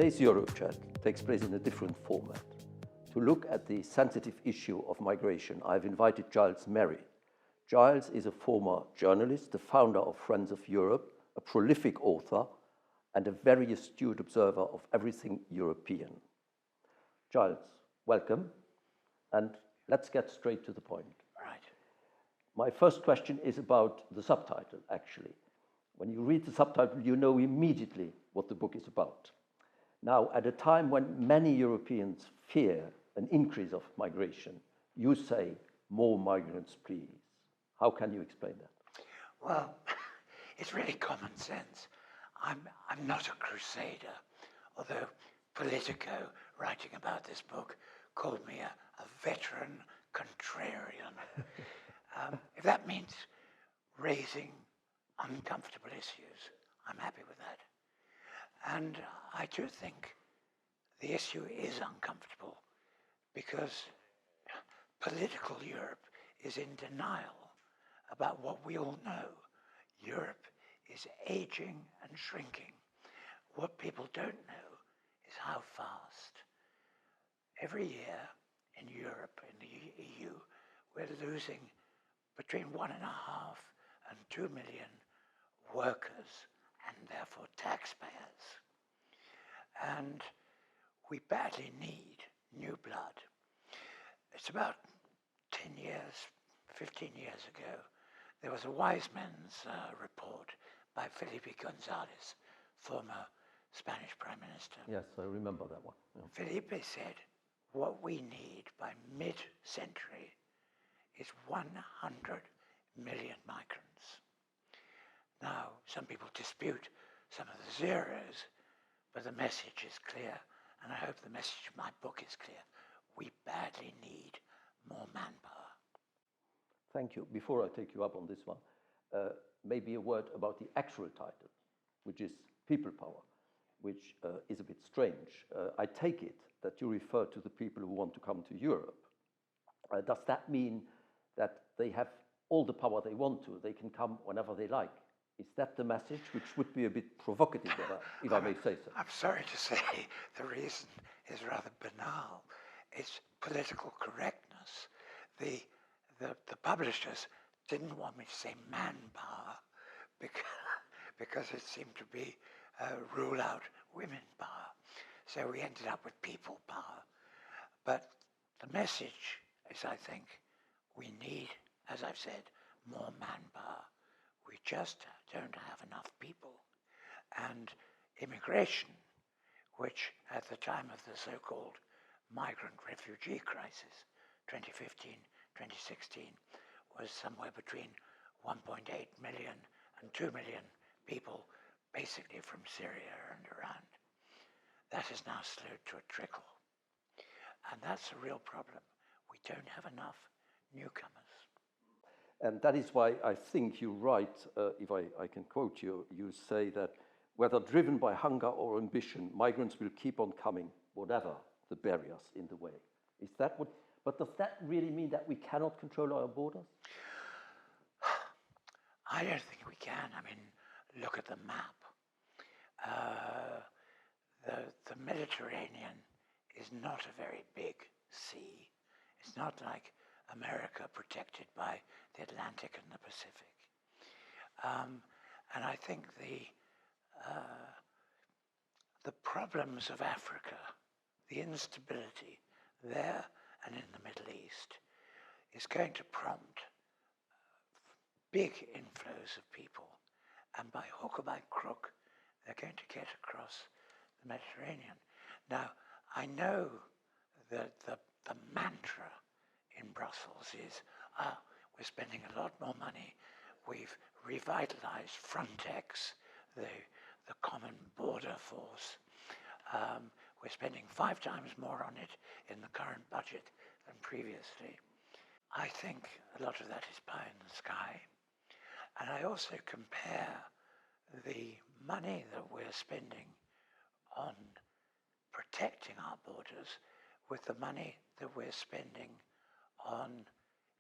Today's EuropeChat takes place in a different format. To look at the sensitive issue of migration, I've invited Giles Merritt. Giles is a former journalist, the founder of Friends of Europe, a prolific author, and a very astute observer of everything European. Giles, welcome, and let's get straight to the point. Right. My first question is about the subtitle, actually. When you read the subtitle, you know immediately what the book is about. Now, at a time when many Europeans fear an increase of migration, you say, more migrants, please. How can you explain that? Well, it's really common sense. I'm not a crusader, although Politico, writing about this book, called me a veteran contrarian. If that means raising uncomfortable issues, I'm happy with that. And I do think the issue is uncomfortable because political Europe is in denial about what we all know. Europe is aging and shrinking. What people don't know is how fast. Every year in Europe, in the EU, we're losing between 1.5 and 2 million workers and therefore taxpayers. And we badly need new blood. It's about 10 years, 15 years ago, there was a wise men's report by Felipe González, former Spanish Prime Minister. Yes, I remember that one. Yeah. Felipe said, what we need by mid-century is 100 million migrants. Now, some people dispute some of the zeros, but the message is clear, and I hope the message of my book is clear. We badly need more manpower. Thank you. Before I take you up on this one, maybe a word about the actual title, which is People Power, which is a bit strange. I take it that you refer to the people who want to come to Europe. Does that mean that they have all the power they want to? They can come whenever they like? Is that the message, which would be a bit provocative, if I may say so? I'm sorry to say the reason is rather banal. It's political correctness. The publishers didn't want me to say manpower because it seemed to be rule out women power. So we ended up with people power. But the message is, I think, we need, as I've said, more manpower. We just don't have enough people. And immigration, which at the time of the so-called migrant refugee crisis, 2015, 2016, was somewhere between 1.8 million and 2 million people, basically from Syria and Iran. That has now slowed to a trickle. And that's a real problem. We don't have enough newcomers. And that is why I think you write, if I can quote you, you say that whether driven by hunger or ambition, migrants will keep on coming, whatever the barriers in the way. Is that what? But does that really mean that we cannot control our borders? I don't think we can. I mean, look at the map. The Mediterranean is not a very big sea. It's not like America protected by the Atlantic and the Pacific. And I think the problems of Africa, the instability there and in the Middle East, is going to prompt big inflows of people. And by hook or by crook, they're going to get across the Mediterranean. Now, I know that the mantra in Brussels is, we're spending a lot more money. We've revitalized Frontex, the common border force. We're spending 5 times more on it in the current budget than previously. I think a lot of that is pie in the sky. And I also compare the money that we're spending on protecting our borders with the money that we're spending on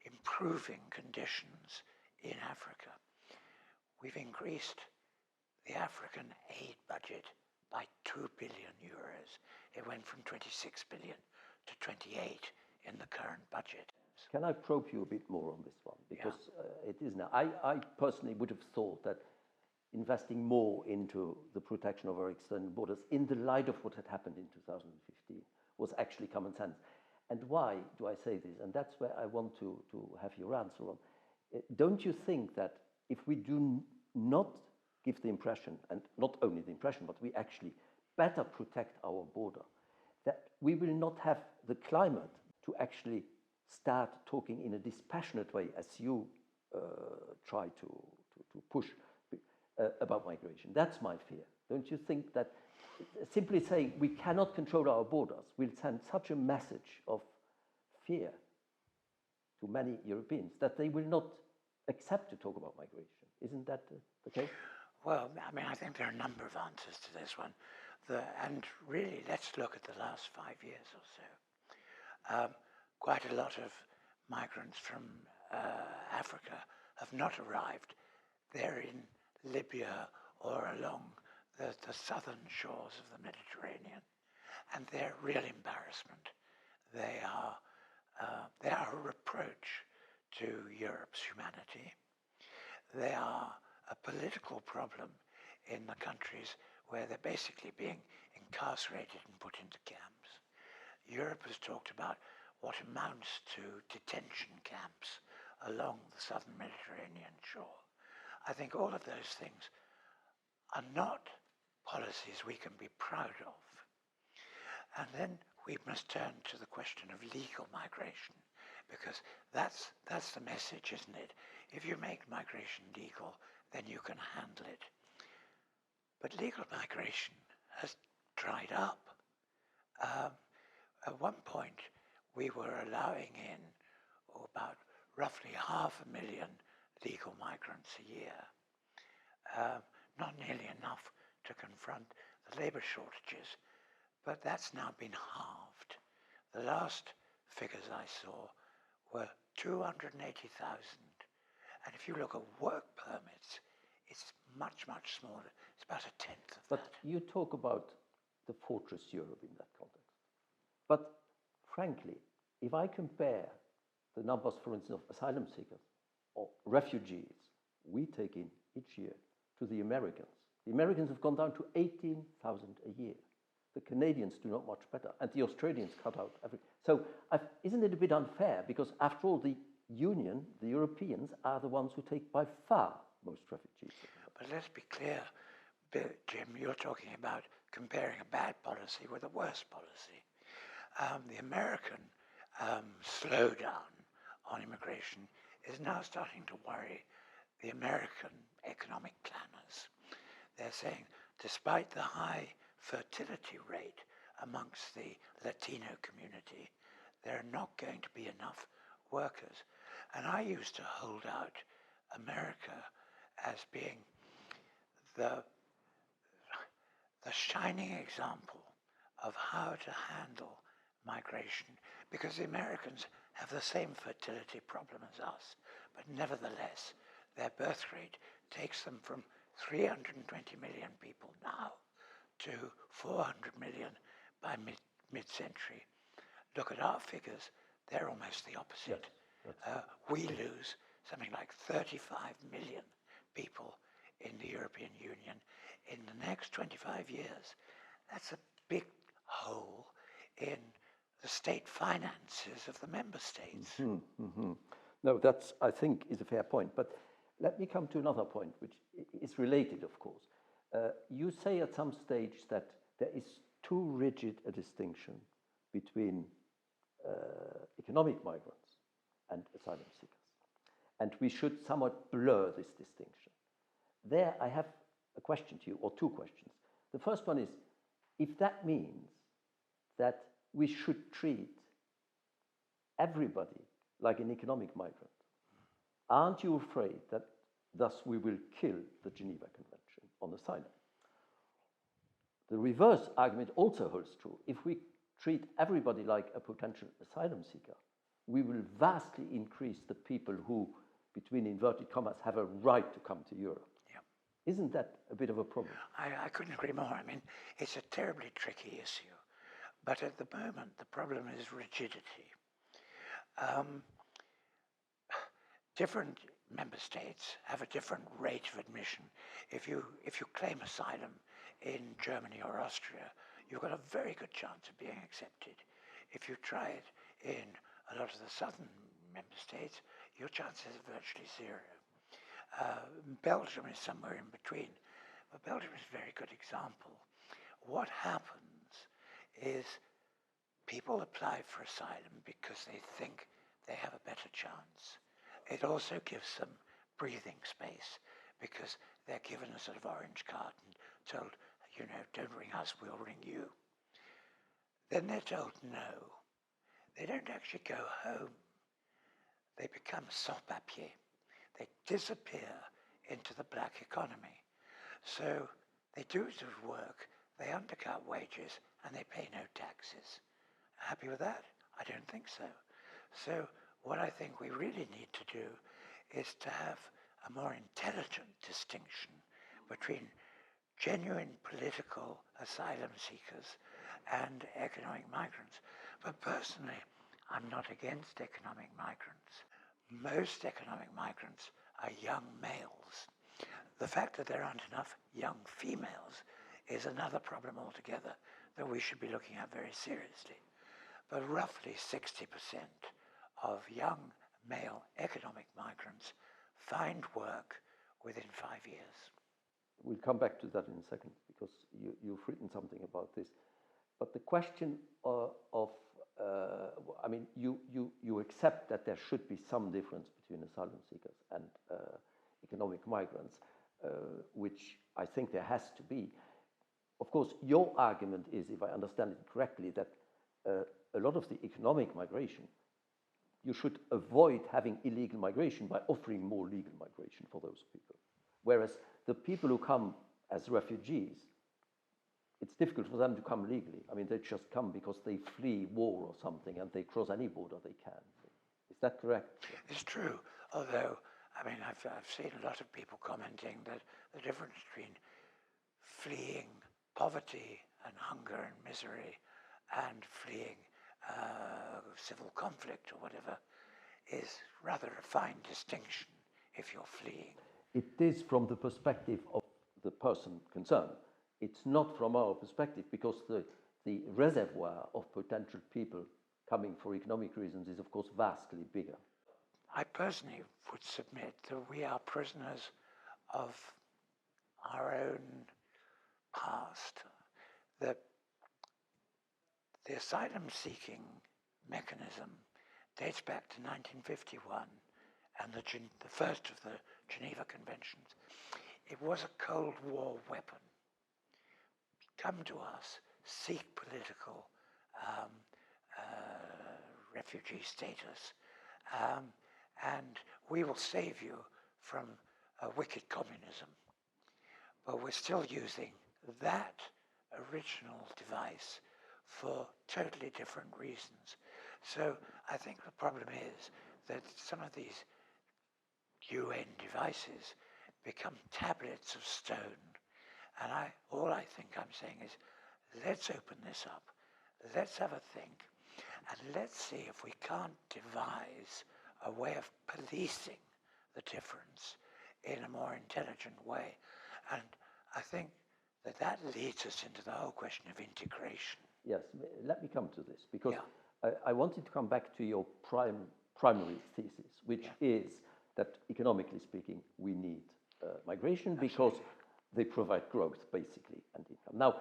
improving conditions in Africa. We've increased the African aid budget by 2 billion euros. It went from 26 billion to 28 in the current budget. Can I probe you a bit more on this one? Because it is now. I personally would have thought that investing more into the protection of our external borders in the light of what had happened in 2015 was actually common sense. And why do I say this? And that's where I want to have your answer on. Don't you think that if we do not give the impression, and not only the impression, but we actually better protect our border, that we will not have the climate to actually start talking in a dispassionate way, as you try to push about migration? That's my fear. Don't you think that simply saying we cannot control our borders will send such a message of fear to many Europeans that they will not accept to talk about migration? Isn't that the case? Well, I mean, I think there are a number of answers to this one. And really, let's look at the last 5 years or so. Quite a lot of migrants from Africa have not arrived. They're in Libya or along the southern shores of the Mediterranean, and they're a real embarrassment. They are a reproach to Europe's humanity. They are a political problem in the countries where they're basically being incarcerated and put into camps. Europe has talked about what amounts to detention camps along the southern Mediterranean shore. I think all of those things are not policies we can be proud of. And then we must turn to the question of legal migration, because that's the message, isn't it? If you make migration legal, then you can handle it. But legal migration has dried up. At one point, we were allowing in about roughly 500,000 legal migrants a year. Not nearly enough to confront the labour shortages, but that's now been halved. The last figures I saw were 280,000. And if you look at work permits, it's much, much smaller. It's about a tenth of that. But you talk about the fortress Europe in that context. But frankly, if I compare the numbers, for instance, of asylum seekers or refugees we take in each year to the Americans have gone down to 18,000 a year. The Canadians do not much better, and the Australians cut out everything. So isn't it a bit unfair? Because after all, the Union, the Europeans, are the ones who take by far most refugees. But let's be clear, Jim, you're talking about comparing a bad policy with a worse policy. The American slowdown on immigration is now starting to worry the American economic planners. They're saying, despite the high fertility rate amongst the Latino community, there are not going to be enough workers. And I used to hold out America as being the shining example of how to handle migration, because the Americans have the same fertility problem as us, but nevertheless, their birth rate takes them from 320 million people now to 400 million by mid-century. Look at our figures, they're almost the opposite. Yes, we lose something like 35 million people in the European Union in the next 25 years. That's a big hole in the state finances of the member states. Mm-hmm, mm-hmm. No, that's, I think, is a fair point. But let me come to another point, which is related, of course. You say at some stage that there is too rigid a distinction between economic migrants and asylum seekers. And we should somewhat blur this distinction. There I have a question to you, or two questions. The first one is, if that means that we should treat everybody like an economic migrant, aren't you afraid that thus we will kill the Geneva Convention on asylum? The reverse argument also holds true. If we treat everybody like a potential asylum seeker, we will vastly increase the people who, between inverted commas, have a right to come to Europe. Yeah. Isn't that a bit of a problem? I couldn't agree more. I mean, it's a terribly tricky issue. But at the moment, the problem is rigidity. Different member states have a different rate of admission. If you claim asylum in Germany or Austria, you've got a very good chance of being accepted. If you try it in a lot of the southern member states, your chances are virtually zero. Belgium is somewhere in between, but Belgium is a very good example. What happens is people apply for asylum because they think they have a better chance. It also gives them breathing space because they're given a sort of orange card and told, you know, don't ring us, we'll ring you. Then they're told no. They don't actually go home. They become sans-papiers. They disappear into the black economy. So they do the work, they undercut wages, and they pay no taxes. Happy with that? I don't think so. So what I think we really need to do is to have a more intelligent distinction between genuine political asylum seekers and economic migrants. But personally, I'm not against economic migrants. Most economic migrants are young males. The fact that there aren't enough young females is another problem altogether that we should be looking at very seriously. But roughly 60% of young male economic migrants find work within 5 years. We'll come back to that in a second because you've written something about this. But the question I mean, you accept that there should be some difference between asylum seekers and economic migrants, which I think there has to be. Of course, your argument is, if I understand it correctly, that a lot of the economic migration, you should avoid having illegal migration by offering more legal migration for those people. Whereas the people who come as refugees, it's difficult for them to come legally. I mean, they just come because they flee war or something and they cross any border they can. Is that correct? It's true, although, I mean, I've seen a lot of people commenting that the difference between fleeing poverty and hunger and misery and fleeing civil conflict or whatever is rather a fine distinction if you're fleeing. It is from the perspective of the person concerned. It's not from our perspective because the reservoir of potential people coming for economic reasons is, of course, vastly bigger. I personally would submit that we are prisoners of our own past, that the asylum-seeking mechanism dates back to 1951 and the first of the Geneva Conventions. It was a Cold War weapon. Come to us, seek political refugee status, and we will save you from a wicked communism. But we're still using that original device for totally different reasons. So I think the problem is that some of these UN devices become tablets of stone. And all I think I'm saying is, let's open this up, let's have a think, and let's see if we can't devise a way of policing the difference in a more intelligent way. And I think that leads us into the whole question of integration. Yes, let me come to this, because I wanted to come back to your primary thesis, which is that economically speaking, we need migration because they provide growth, basically, and income. Now,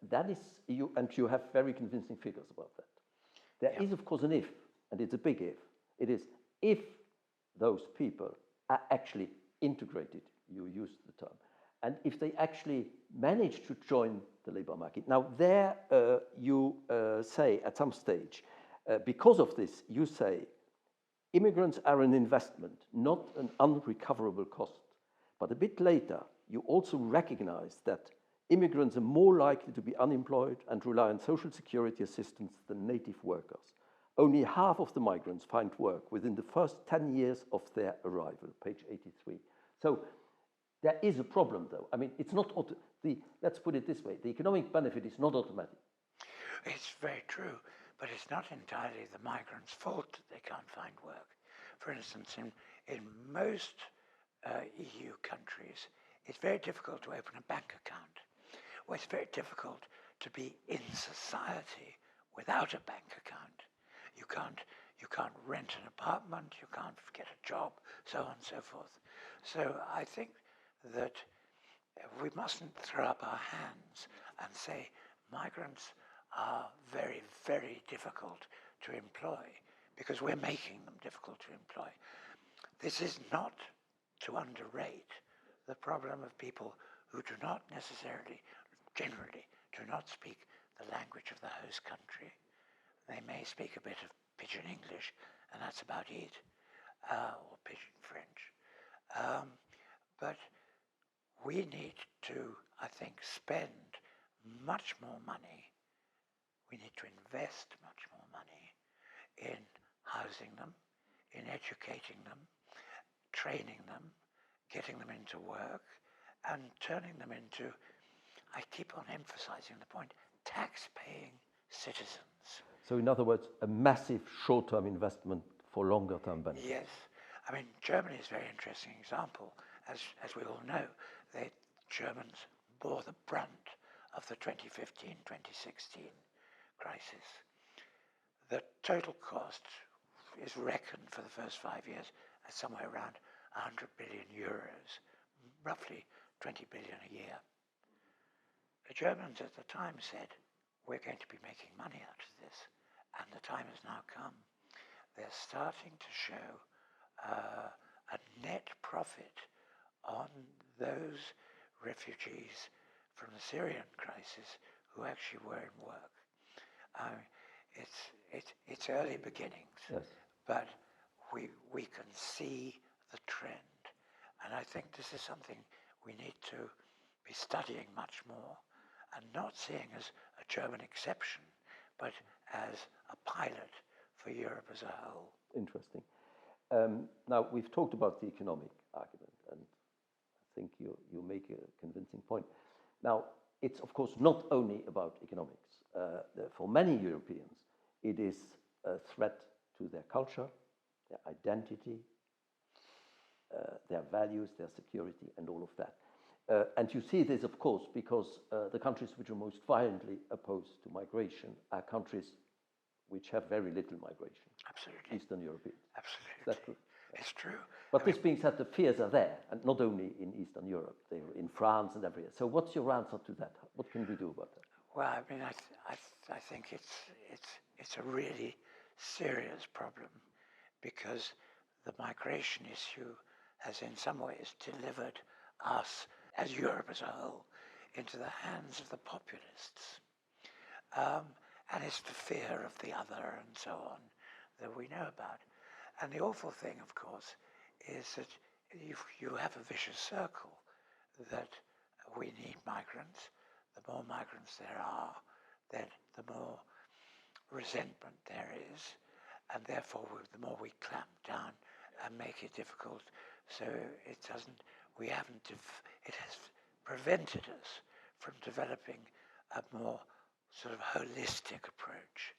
that is, and you have very convincing figures about that. There is, of course, an if, and it's a big if. It is if those people are actually integrated, you used the term, and if they actually manage to join the labor market. Now, there you say at some stage, because of this, you say, immigrants are an investment, not an unrecoverable cost. But a bit later, you also recognize that immigrants are more likely to be unemployed and rely on social security assistance than native workers. Only half of the migrants find work within the first 10 years of their arrival, page 83. So There is a problem, though. I mean, it's not let's put it this way: the economic benefit is not automatic. It's very true, but it's not entirely the migrants' fault that they can't find work. For instance, in most EU countries, it's very difficult to open a bank account. Well, it's very difficult to be in society without a bank account. You can't rent an apartment, you can't get a job, so on and so forth. So I think that we mustn't throw up our hands and say migrants are very, very difficult to employ because we're making them difficult to employ. This is not to underrate the problem of people who do not necessarily, generally, do not speak the language of the host country. They may speak a bit of Pidgin English, and that's about it, or Pidgin French. But we need to, I think, spend much more money. We need to invest much more money in housing them, in educating them, training them, getting them into work, and turning them into, I keep on emphasizing the point, tax-paying citizens. So in other words, a massive short-term investment for longer-term benefits. Yes. I mean, Germany is a very interesting example. As we all know, the Germans bore the brunt of the 2015-2016 crisis. The total cost is reckoned for the first 5 years at somewhere around 100 billion euros, roughly 20 billion a year. The Germans at the time said, we're going to be making money out of this, and the time has now come. They're starting to show a net profit on those refugees from the Syrian crisis who actually were in work. It's early beginnings, yes. but we can see the trend, and I think this is something we need to be studying much more and not seeing as a German exception, but as a pilot for Europe as a whole. Interesting. Now, we've talked about the economic argument, and I think you make a convincing point. Now, it's of course not only about economics. For many Europeans, it is a threat to their culture, their identity, their values, their security, and all of that. And you see this, of course, because the countries which are most violently opposed to migration are countries which have very little migration. Absolutely. Eastern Europeans. Absolutely. Is that true? It's true. But this being said, the fears are there, and not only in Eastern Europe, they're in France and everywhere. So what's your answer to that? What can we do about that? Well, I mean, I think it's a really serious problem because the migration issue has in some ways delivered us as Europe as a whole into the hands of the populists. And it's the fear of the other and so on that we know about. And the awful thing, of course, is that you have a vicious circle that we need migrants. The more migrants there are, then the more resentment there is, and therefore the more we clamp down and make it difficult. So it has prevented us from developing a more sort of holistic approach.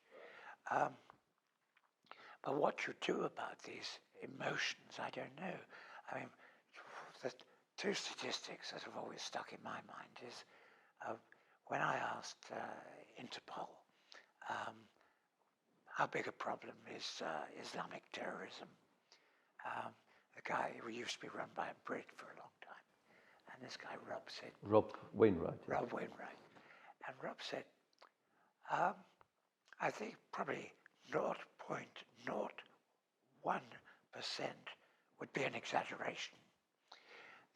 But what you do about these emotions, I don't know. I mean, the two statistics that have always stuck in my mind is when I asked Interpol how big a problem is Islamic terrorism, the guy who used to be run by a Brit for a long time, and this guy Rob said... Rob Wainwright. Yeah. Rob Wainwright. And Rob said, I think probably 0.01% would be an exaggeration.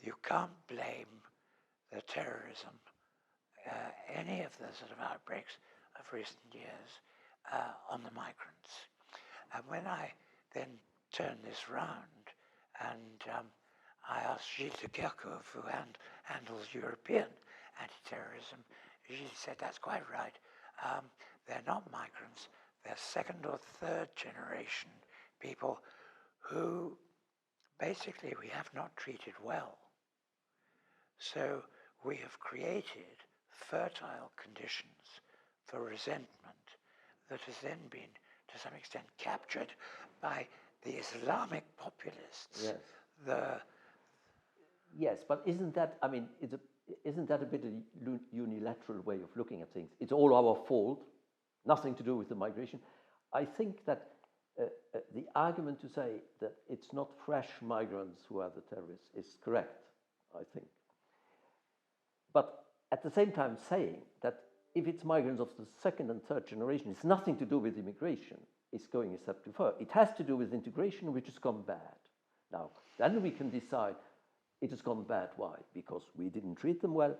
You can't blame the terrorism, any of the sort of outbreaks of recent years, on the migrants. And when I then turned this round and I asked Gilles de Kerchove, who handles European anti-terrorism, Gilles said, that's quite right. They're not migrants. They're second or third generation people who basically we have not treated well. So we have created fertile conditions for resentment that has then been, to some extent, captured by the Islamic populists. Yes. Yes, but isn't that, I mean, isn't that a bit a unilateral way of looking at things? It's all our fault, nothing to do with the migration. I think that the argument to say that it's not fresh migrants who are the terrorists is correct, I think. But at the same time saying that if it's migrants of the second and third generation, it's nothing to do with immigration, is going a step too far. It has to do with integration, which has gone bad. Now, then we can decide it has gone bad. Why? Because we didn't treat them well,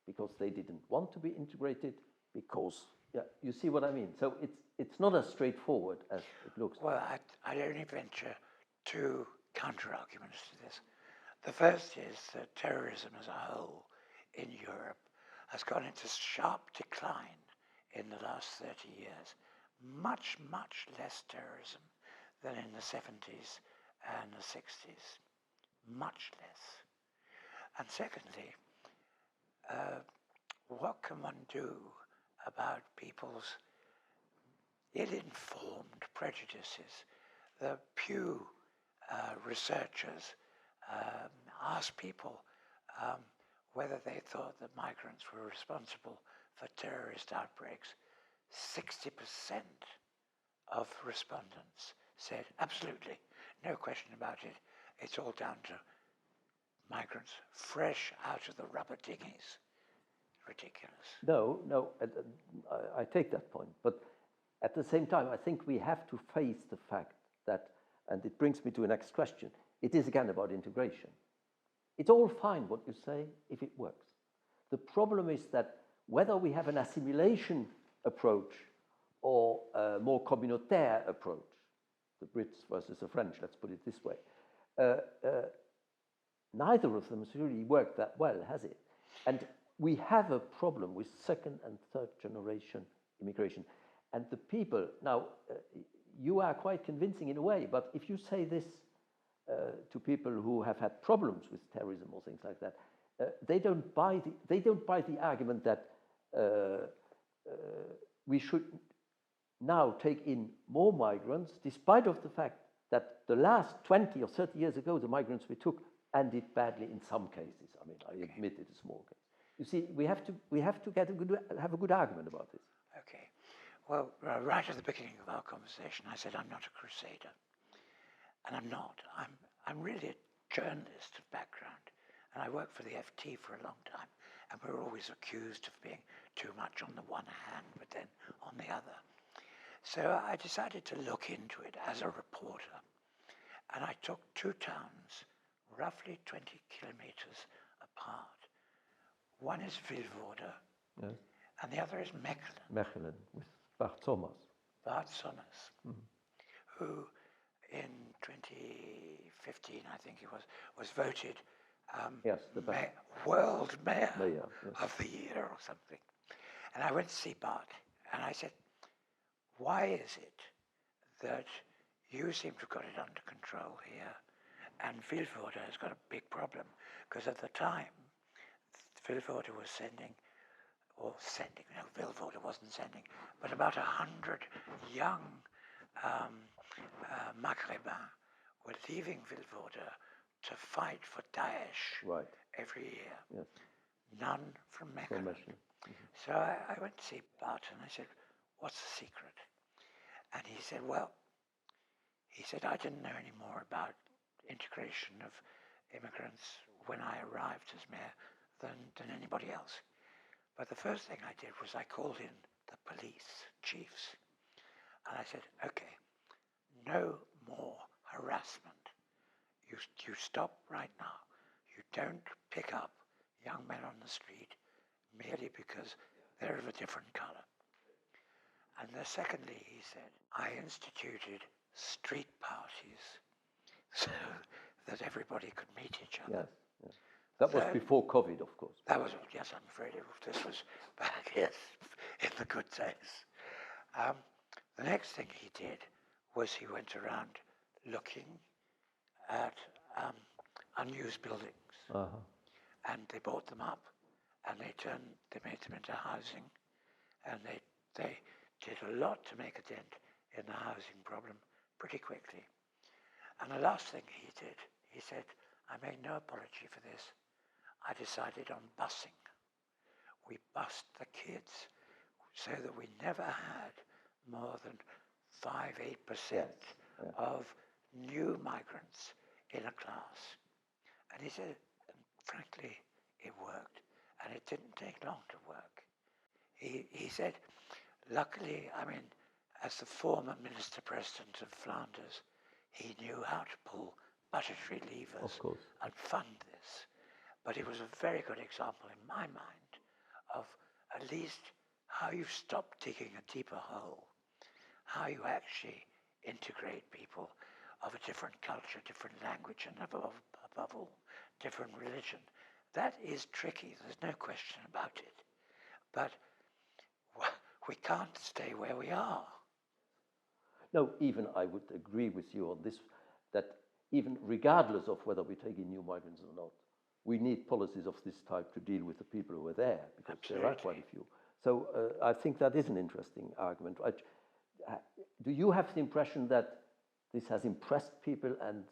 because they didn't want to be integrated, because, yeah, you see what I mean? So it's not as straightforward as it looks. Well, I'd only venture two counter-arguments to this. The first is that terrorism as a whole in Europe has gone into sharp decline in the last 30 years. Much, much less terrorism than in the 70s and the 60s. Much less. And secondly, what can one do about people's ill-informed prejudices? The Pew researchers asked people whether they thought that migrants were responsible for terrorist outbreaks. 60% of respondents said, absolutely, no question about it. It's all down to migrants fresh out of the rubber dinghies. Ridiculous. No, I take that point. But at the same time, I think we have to face the fact that, and it brings me to the next question, it is again about integration. It's all fine what you say if it works. The problem is that whether we have an assimilation approach or a more communautaire approach, the Brits versus the French, let's put it this way, neither of them has really worked that well, has it? And we have a problem with second and third generation immigration. And the people, now, you are quite convincing in a way, but if you say this to people who have had problems with terrorism or things like that, they don't buy the argument that we should now take in more migrants, despite of the fact that the last 20 or 30 years ago, the migrants we took ended badly in some cases. I mean, I admit it's a small case. You see, we have to have a good argument about this. Okay. Well, right at the beginning of our conversation, I said I'm not a crusader. And I'm not. I'm really a journalist of background. And I worked for the FT for a long time. And we're always accused of being too much on the one hand, but then on the other. So I decided to look into it as a reporter. And I took two towns, roughly 20 kilometers apart. One is Vilvoorde, yes, and the other is Mechelen. Mechelen, with Bart Sommers. Bart Sommers, who in 2015, I think he was voted yes, the World Mayor yes. of the Year or something. And I went to see Bart, and I said, why is it that you seem to have got it under control here, and Vilvoorde has got a big problem? Because at the time, Vilvoorde was Vilvoorde wasn't sending, but about 100 young Maghrébins were leaving Vilvoorde to fight for Daesh every year. Yes. None from Mechelen. So I went to see Bart and I said, what's the secret? And he said, I didn't know any more about integration of immigrants when I arrived as mayor than anybody else. But the first thing I did was I called in the police chiefs. And I said, okay, no more harassment. You stop right now. You don't pick up young men on the street merely because they're of a different color. And then secondly, he said, I instituted street parties so that everybody could meet each other. Yes. That was before COVID, of course. That was, yes, I'm afraid this was back, yes, in the good days. The next thing he did was he went around looking at unused buildings. and they bought them up, and they made them into housing, and they did a lot to make a dent in the housing problem pretty quickly. And the last thing he did, he said, I make no apology for this. I decided on busing. We bussed the kids so that we never had more than 5-8% of new migrants in a class. And he said, and frankly, it worked. And it didn't take long to work. He said, luckily, I mean, as the former Minister President of Flanders, he knew how to pull budgetary levers and fund this. But it was a very good example in my mind of at least how you stop digging a deeper hole, how you actually integrate people of a different culture, different language, and above all, different religion. That is tricky, there's no question about it. But we can't stay where we are. No, even I would agree with you on this, that even regardless of whether we take in new migrants or not, we need policies of this type to deal with the people who are there, because there are quite a few. So I think that is an interesting argument. Do you have the impression that this has impressed people and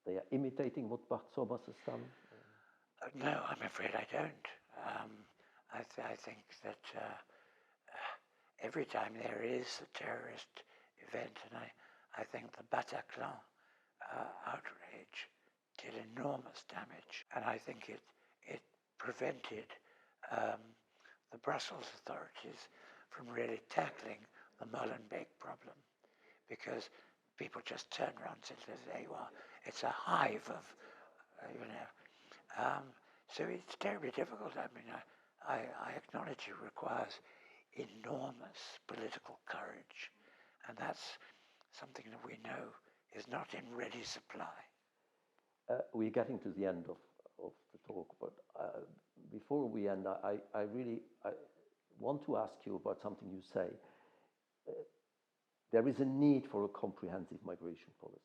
they are imitating what Bart Somers has done? No, I'm afraid I don't. I think that every time there is a terrorist event, and I think the Bataclan outrage did enormous damage, and I think it prevented the Brussels authorities from really tackling the Molenbeek problem, because people just turn around and say, there you are, it's a hive of, so it's terribly difficult. I mean, I acknowledge it requires enormous political courage, and that's something that we know is not in ready supply. We're getting to the end of the talk, but before we end, I really want to ask you about something you say. There is a need for a comprehensive migration policy.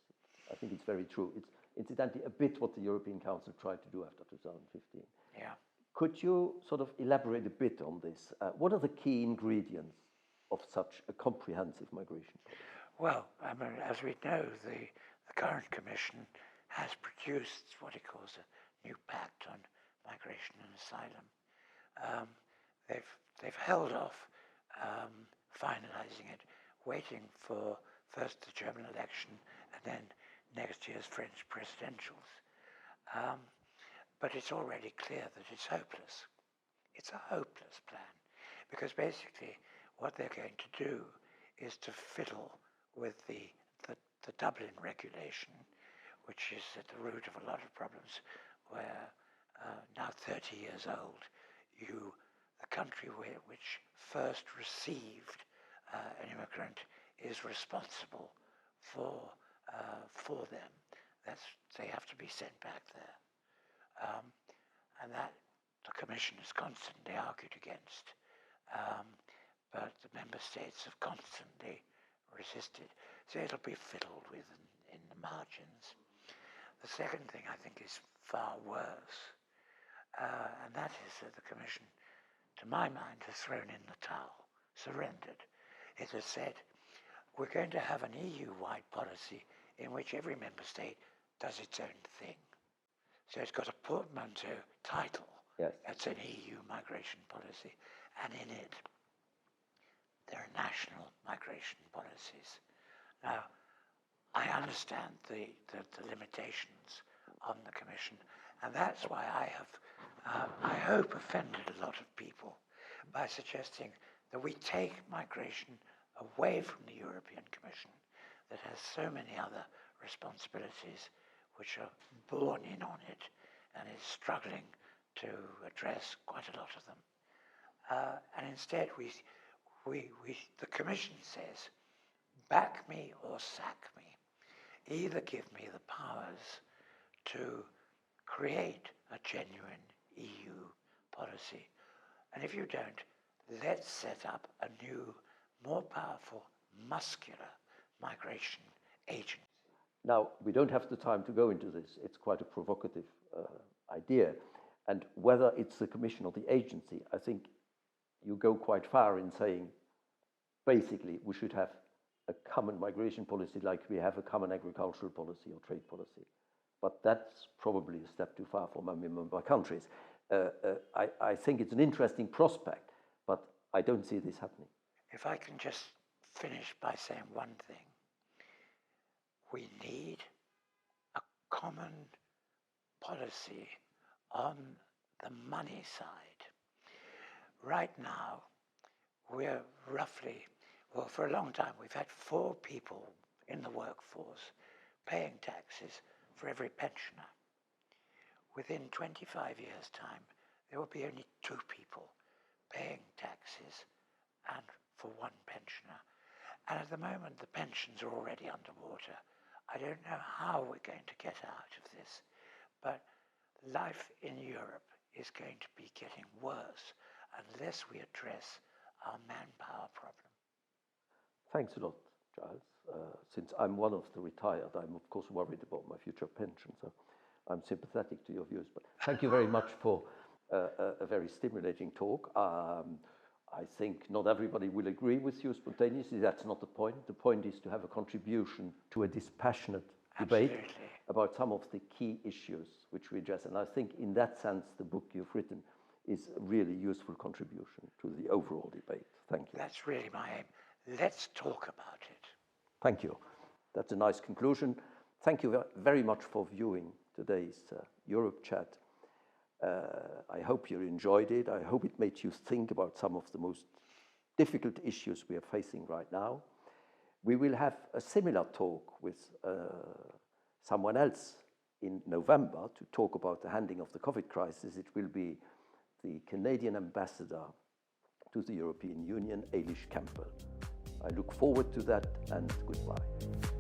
I think it's very true. It's incidentally a bit what the European Council tried to do after 2015. Yeah. Could you sort of elaborate a bit on this? What are the key ingredients of such a comprehensive migration policy? Well, I mean, as we know, the current Commission has produced what it calls a new pact on migration and asylum. They've held off finalising it, waiting for first the German election and then next year's French presidentials. But it's already clear that it's hopeless. It's a hopeless plan, because basically what they're going to do is to fiddle with the Dublin regulation, which is at the root of a lot of problems, where now 30 years old, the country which first received an immigrant is responsible for them. They have to be sent back there. And that the Commission has constantly argued against, but the member states have constantly resisted. So it'll be fiddled with in the margins. The second thing I think is far worse, and that is that the Commission, to my mind, has thrown in the towel, surrendered. It has said, we're going to have an EU-wide policy in which every member state does its own thing. So it's got a portmanteau title. Yes. It's an EU migration policy, and in it there are national migration policies. Now, I understand the limitations on the Commission, and that's why I have, I hope, offended a lot of people by suggesting that we take migration away from the European Commission that has so many other responsibilities which are borne in on it and is struggling to address quite a lot of them. And instead, the Commission says, back me or sack me. Either give me the powers to create a genuine EU policy, and if you don't, let's set up a new, more powerful, muscular migration agency. Now, we don't have the time to go into this. It's quite a provocative idea. And whether it's the Commission or the agency, I think you go quite far in saying, basically, we should have a common migration policy like we have a common agricultural policy or trade policy. But that's probably a step too far for member countries. I think it's an interesting prospect, but I don't see this happening. If I can just finish by saying one thing. We need a common policy on the money side. Right now, we're roughly, well, for a long time, we've had 4 people in the workforce paying taxes for every pensioner. Within 25 years' time, there will be only 2 people paying taxes and for 1 pensioner. And at the moment, the pensions are already underwater. I don't know how we're going to get out of this, but life in Europe is going to be getting worse unless we address our manpower problem. Thanks a lot, Giles. Since I'm one of the retired, I'm of course worried about my future pension, so I'm sympathetic to your views. But thank you very much for a very stimulating talk. I think not everybody will agree with you spontaneously. That's not the point. The point is to have a contribution to a dispassionate debate about some of the key issues which we address. And I think in that sense, the book you've written is a really useful contribution to the overall debate. Thank you. That's really my aim. Let's talk about it. Thank you. That's a nice conclusion. Thank you very much for viewing today's Europe Chat. I hope you enjoyed it. I hope it made you think about some of the most difficult issues we are facing right now. We will have a similar talk with someone else in November to talk about the handling of the COVID crisis. It will be the Canadian ambassador to the European Union, Eilish Campbell. I look forward to that, and goodbye.